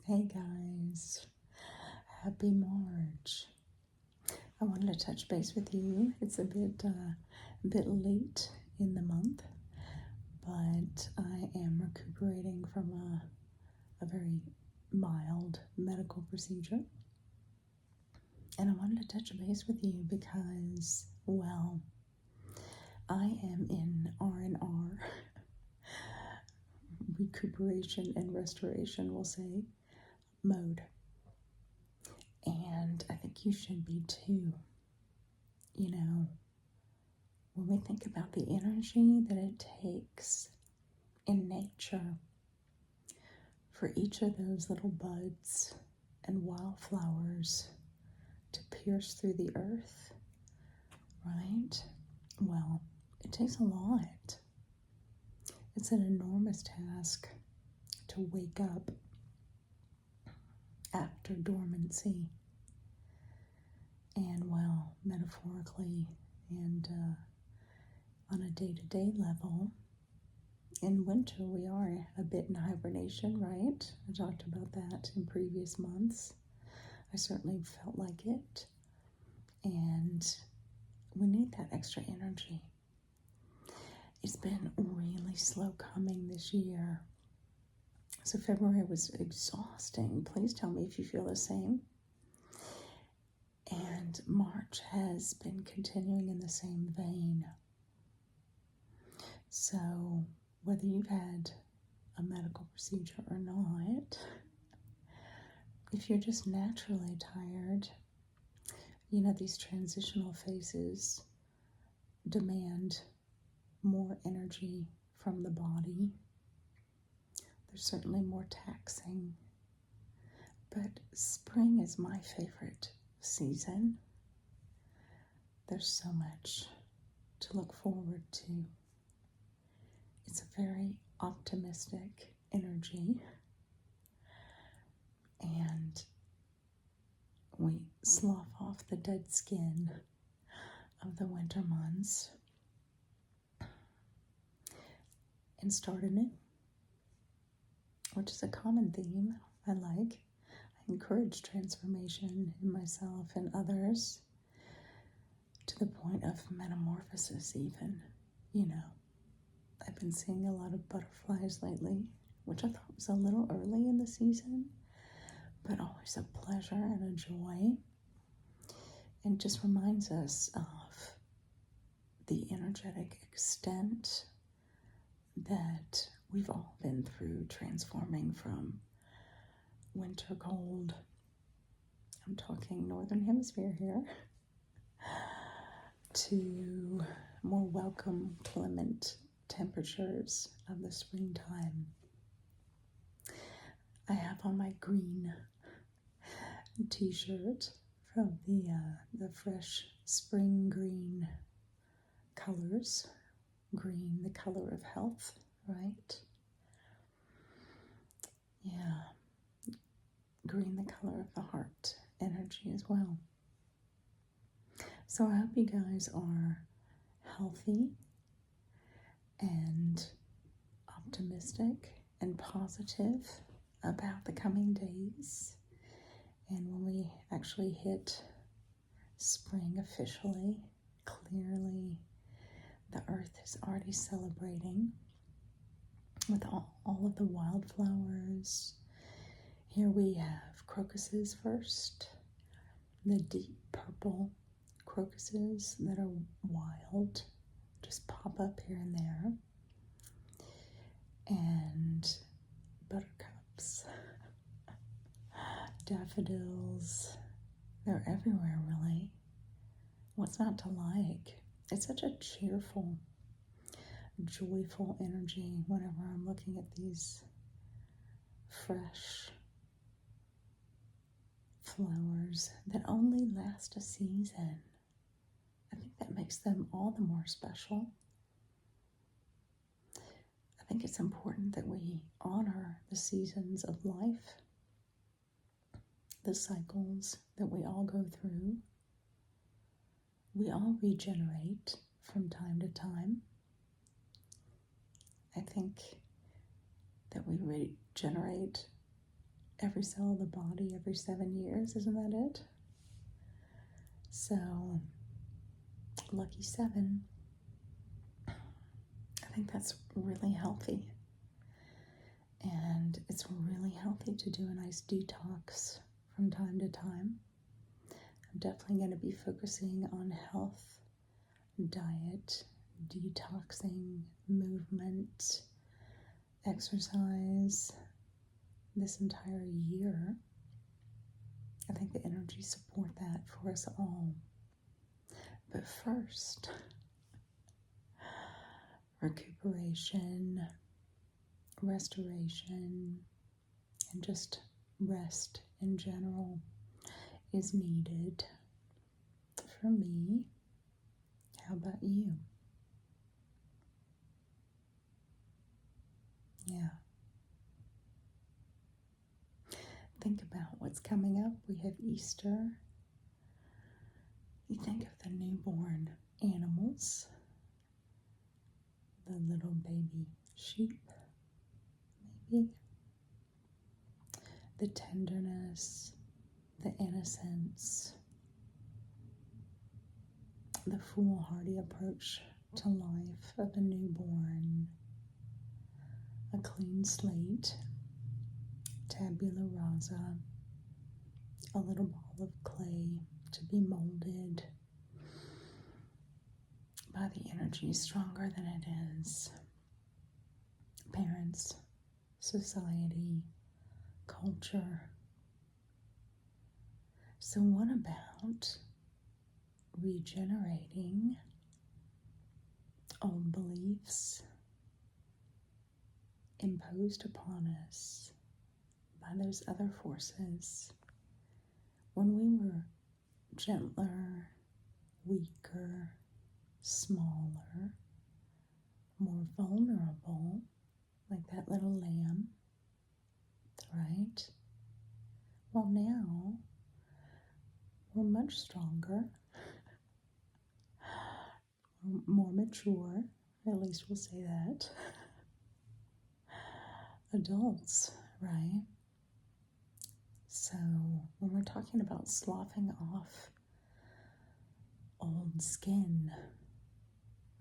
Hey guys, happy March. I wanted to touch base with you. It's a bit late in the month, but I am recuperating from a very mild medical procedure. And I wanted to touch base with you because, well, I am in R&R, recuperation and restoration, we'll say, mode. And I think you should be too. You know, when we think about the energy that it takes in nature for each of those little buds and wildflowers to pierce through the earth, right? Well, it takes a lot. It's an enormous task to wake up after dormancy. And, well, metaphorically and on a day-to-day level, in winter we are a bit in hibernation, right? I talked about that in previous months. I certainly felt like it. And we need that extra energy. It's been really slow coming this year. So February was exhausting. Please tell me if you feel the same. And March has been continuing in the same vein. So whether you've had a medical procedure or not, if you're just naturally tired, you know, these transitional phases demand more energy from the body. They're certainly more taxing. But spring is my favorite season. There's so much to look forward to. It's a very optimistic energy, and we slough off the dead skin of the winter months and start anew, which is a common theme I like. I encourage transformation in myself and others to the point of metamorphosis even. You know, I've been seeing a lot of butterflies lately, which I thought was a little early in the season, but always a pleasure and a joy. And just reminds us of the energetic extent that we've all been through, transforming from winter cold, I'm talking northern hemisphere here, to more welcome, clement temperatures of the springtime. I have on my green t-shirt from the fresh spring green colors. Green, the color of health, right? Yeah. Green, the color of the heart energy as well. So I hope you guys are healthy and optimistic and positive about the coming days. And when we actually hit spring officially, clearly the earth is already celebrating with all of the wildflowers. Here we have crocuses first, the deep purple crocuses that are wild, just pop up here and there, and buttercups, daffodils, they're everywhere really. What's not to like? It's such a cheerful, joyful energy whenever I'm looking at these fresh flowers that only last a season. I think that makes them all the more special. I think it's important that we honor the seasons of life, the cycles that we all go through. We all regenerate from time to time. I think that we regenerate every cell of the body every 7 years. Isn't that it? So, lucky 7. I think that's really healthy. And it's really healthy to do a nice detox from time to time. I'm definitely going to be focusing on health, diet, detoxing, movement, exercise this entire year. I think the energies support that for us all. But first, recuperation, restoration, and just rest in general is needed for me. How about you? Yeah. Think about what's coming up. We have Easter. You think of the newborn animals, the little baby sheep, maybe, the tenderness, the innocence, the foolhardy approach to life of a newborn, a clean slate, tabula rasa, a little ball of clay to be molded by the energy stronger than it is. Parents, society, culture. So what about regenerating old beliefs imposed upon us by those other forces when we were gentler, weaker, smaller, more vulnerable, like that little lamb, right? Well, now we're much stronger, more mature, at least we'll say that. Adults, right? So when we're talking about sloughing off old skin,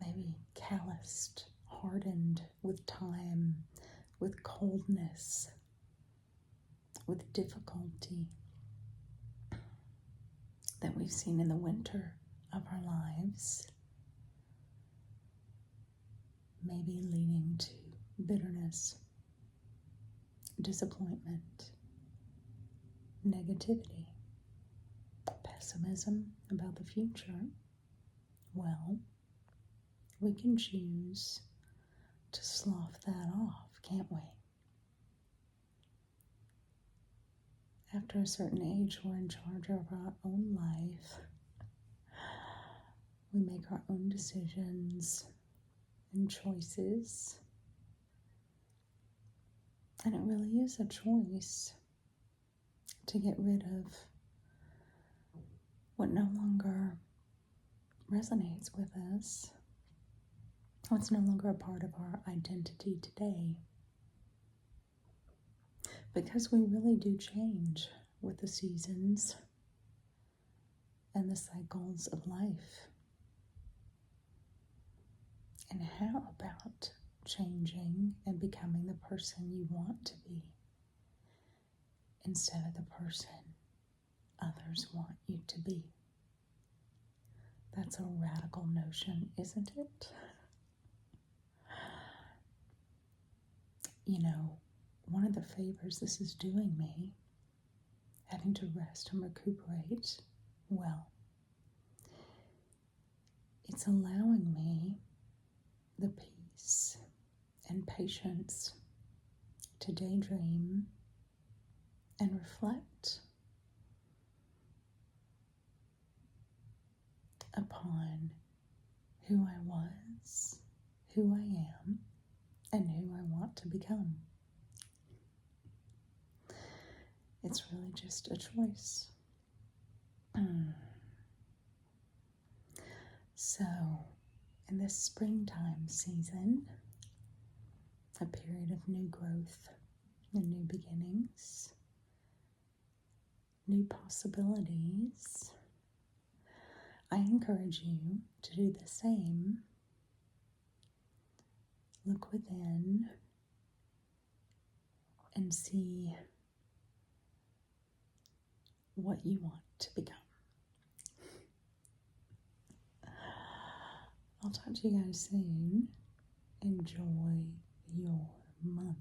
maybe calloused, hardened with time, with coldness, with difficulty that we've seen in the winter of our lives, maybe leading to bitterness, disappointment, negativity, pessimism about the future. Well, we can choose to slough that off, can't we? After a certain age, we're in charge of our own life. We make our own decisions and choices. And it really is a choice to get rid of what no longer resonates with us, what's no longer a part of our identity today. Because we really do change with the seasons and the cycles of life. And how about changing and becoming the person you want to be instead of the person others want you to be? That's a radical notion, isn't it? You know, one of the favors this is doing me, having to rest and recuperate, well, it's allowing me the peace and patience to daydream and reflect upon who I was, who I am, and who I want to become. It's really just a choice. So, in this springtime season, a period of new growth and new beginnings, new possibilities. I encourage you to do the same. Look within and see what you want to become. I'll talk to you guys soon. Enjoy your month.